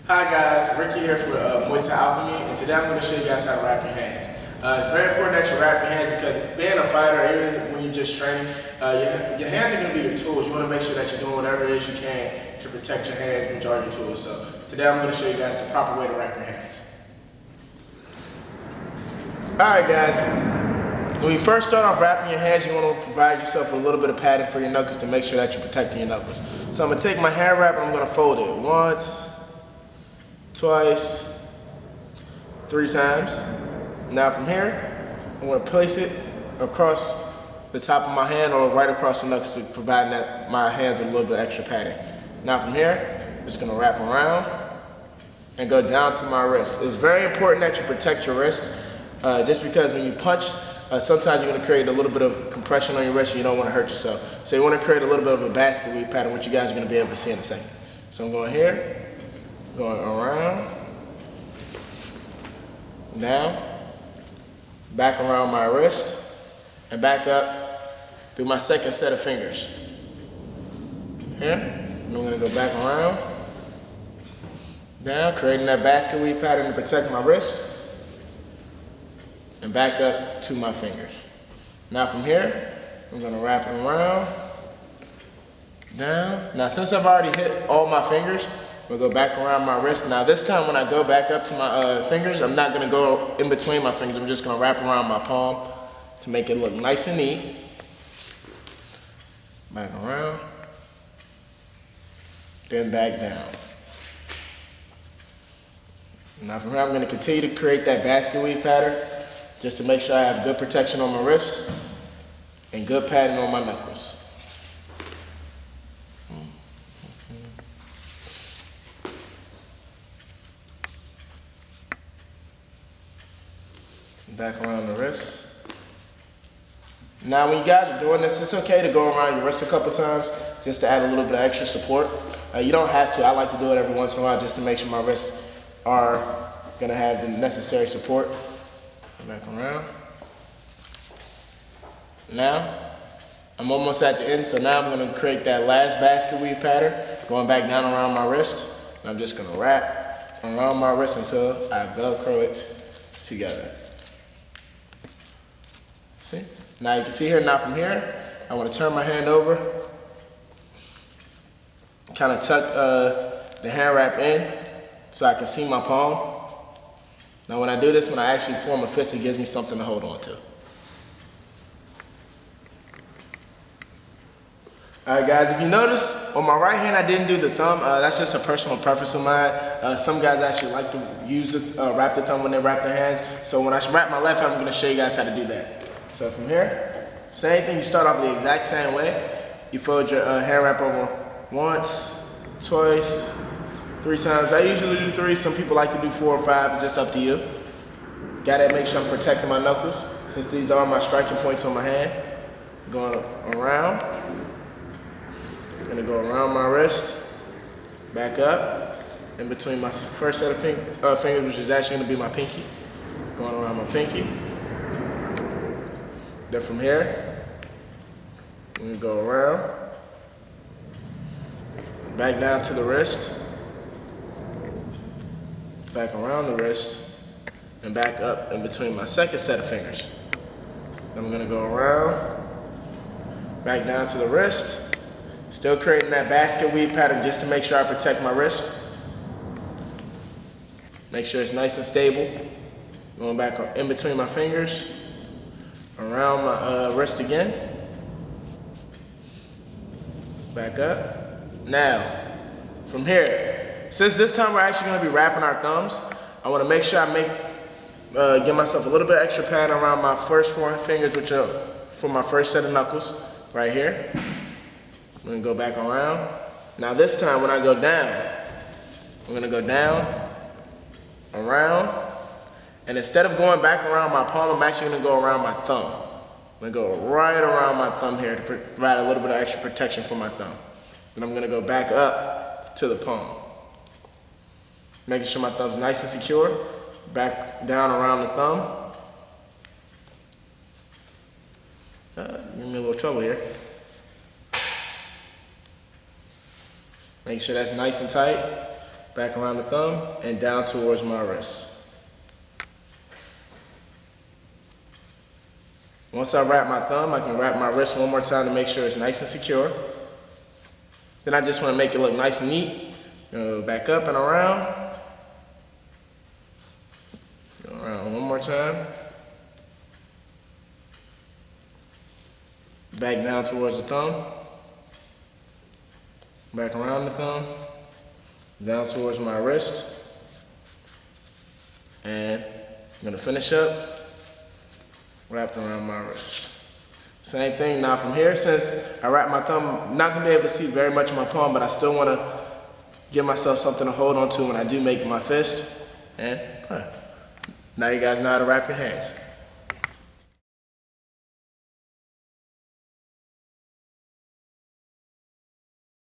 Hi guys, Ricky here for Muay Thai Alchemy, and today I'm going to show you guys how to wrap your hands. It's very important that you wrap your hands because being a fighter, even when you're just training, your hands are going to be your tools. You want to make sure that you're doing whatever it is you can to protect your hands, which are your tools. So today I'm going to show you guys the proper way to wrap your hands. Alright guys, when you first start off wrapping your hands, you want to provide yourself with a little bit of padding for your knuckles to make sure that you're protecting your knuckles. So I'm going to take my hand wrap and I'm going to fold it once, twice, 3 times. Now from here, I'm going to place it across the top of my hand or right across the knuckles to provide that my hands with a little bit of extra padding. Now from here, I'm just going to wrap around and go down to my wrist. It's very important that you protect your wrist just because when you punch, sometimes you're going to create a little bit of compression on your wrist and you don't want to hurt yourself. So you want to create a little bit of a basket weave pattern, which you guys are going to be able to see in a second. So I'm going here, going around, down, back around my wrist, and back up through my second set of fingers. Here, and I'm going to go back around, down, creating that basket weave pattern to protect my wrist, and back up to my fingers. Now from here, I'm going to wrap it around, down. Now since I've already hit all my fingers, we'll go back around my wrist. Now this time when I go back up to my fingers, I'm not going to go in between my fingers. I'm just going to wrap around my palm to make it look nice and neat. Back around, then back down. Now from here I'm going to continue to create that basket weave pattern just to make sure I have good protection on my wrist and good padding on my knuckles. Back around the wrist. Now when you guys are doing this, it's okay to go around your wrist a couple times just to add a little bit of extra support. You don't have to. I like to do it every once in a while just to make sure my wrists are going to have the necessary support. Back around. Now, I'm almost at the end, so now I'm going to create that last basket weave pattern, going back down around my wrist. And I'm just going to wrap around my wrist until I Velcro it together. See? Now you can see here, now from here, I want to turn my hand over, kind of tuck the hand wrap in so I can see my palm. Now when I do this, when I actually form a fist, it gives me something to hold on to. Alright guys, if you notice, on my right hand I didn't do the thumb. That's just a personal preference of mine. Some guys actually like to use wrap the thumb when they wrap their hands. So when I wrap my left hand, I'm going to show you guys how to do that. So from here, same thing, you start off the exact same way. You fold your hand wrap over once, twice, 3 times. I usually do 3. Some people like to do 4 or 5. It's just up to you. Gotta make sure I'm protecting my knuckles since these are my striking points on my hand. Going around. I'm gonna go around my wrist, back up, in between my first set of fingers, which is actually gonna be my pinky. Going around my pinky. Then from here, I'm gonna go around, back down to the wrist, back around the wrist, and back up in between my second set of fingers. Then I'm gonna go around, back down to the wrist, still creating that basket weave pattern just to make sure I protect my wrist. Make sure it's nice and stable. Going back in between my fingers, around my wrist again, back up. Now, from here, since this time we're actually going to be wrapping our thumbs, I want to make sure I give myself a little bit extra padding around my first 4 fingers, which are for my first set of knuckles, right here. I'm going to go back around. Now this time when I go down, I'm going to go down, around, and instead of going back around my palm, I'm actually going to go around my thumb. I'm going to go right around my thumb here to provide a little bit of extra protection for my thumb. Then I'm going to go back up to the palm. Making sure my thumb's nice and secure. Back down around the thumb. Give me a little trouble here. Make sure that's nice and tight. back around the thumb, and down towards my wrist. Once I wrap my thumb, I can wrap my wrist one more time to make sure it's nice and secure. Then I just want to make it look nice and neat. Go back up and around. Go around one more time. Back down towards the thumb. Back around the thumb. Down towards my wrist. And I'm going to finish up wrapped around my wrist. Same thing now from here. Since I wrap my thumb, I'm not going to be able to see very much of my palm, but I still want to give myself something to hold on to when I do make my fist. And now you guys know how to wrap your hands.